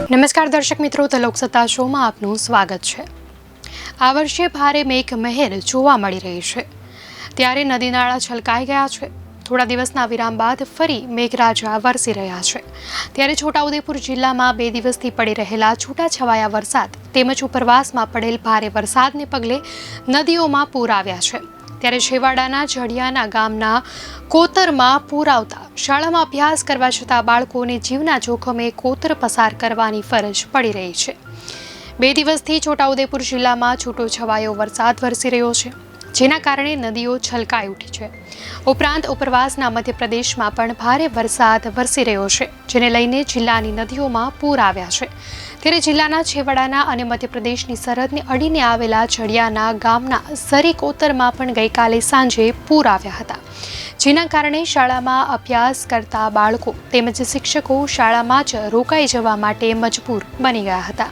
નમસ્કાર દર્શક મિત્રો, ધ લોકસત્તા શોમાં આપનું સ્વાગત છે। આ વર્ષે ભારે મેઘ મહેર જોવા મળી રહી છે, ત્યારે નદી નાળા છલકાઈ ગયા છે। થોડા દિવસના વિરામ બાદ ફરી મેઘરાજા વરસી રહ્યા છે, ત્યારે છોટાઉદેપુર જિલ્લામાં 2 દિવસથી પડી રહેલા છૂટાછવાયા વરસાદ તેમજ ઉપરવાસમાં પડેલ ભારે વરસાદને પગલે નદીઓમાં પૂર આવ્યા છે। ત્યારે છેવાડાના જડિયાના ગામના કોતરમાં પૂર આવતા શાળામાં અભ્યાસ કરવા જતા બાળકોને જીવના જોખમે કોતર પસાર કરવાની ફરજ પડી રહી છે। 2 દિવસથી છોટાઉદેપુર જિલ્લામાં છૂટોછવાયો વરસાદ વરસી રહ્યો છે, જેના કારણે નદીઓ છલકાઈ ઉઠી છે। ઉપરાંત ઉપરવાસના મધ્યપ્રદેશમાં પણ ભારે વરસાદ વરસી રહ્યો છે, જેને લઈને જિલ્લાની નદીઓમાં પૂર આવ્યા છે। ત્યારે જિલ્લાના છેવાડાના અને મધ્યપ્રદેશની સરહદને અડીને આવેલા જડિયાના ગામના સરી કોતરમાં પણ ગઈકાલે સાંજે પૂર આવ્યા હતા, જેના કારણે શાળામાં અભ્યાસ કરતા બાળકો તેમજ શિક્ષકો શાળામાં જ રોકાઈ જવા માટે મજબૂર બની ગયા હતા।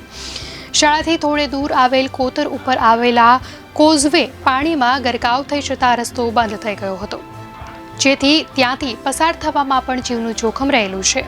શાળાથી થોડે દૂર આવેલ કોતર ઉપર આવેલા કોઝવે પાણીમાં ગરકાવ થઈ જતા રસ્તો બંધ થઈ ગયો હતો, જેથી ત્યાંથી પસાર થવામાં પણ જીવનું જોખમ રહેલું છે,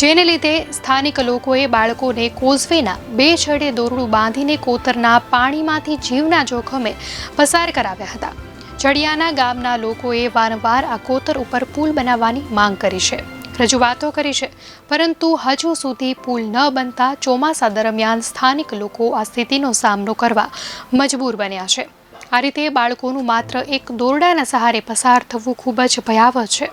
જેને લીધે સ્થાનિક લોકોએ બાળકોને કોઝવેના 2 છેડે દોરડું બાંધીને કોતરના પાણીમાંથી જીવના જોખમે પસાર કરાવ્યા હતા। જડિયાના ગામના લોકોએ વારંવાર આ કોતર ઉપર પુલ બનાવવાની માંગ કરી છે, રજૂઆતો કરી છે, પરંતુ હજુ સુધી પુલ ન બનતા ચોમાસા દરમિયાન સ્થાનિક લોકો આ સ્થિતિનો સામનો કરવા મજબૂર બન્યા છે। આ રીતે બાળકોનું માત્ર એક દોરડાના સહારે પસાર થવું ખૂબ જ ભયાવહ છે।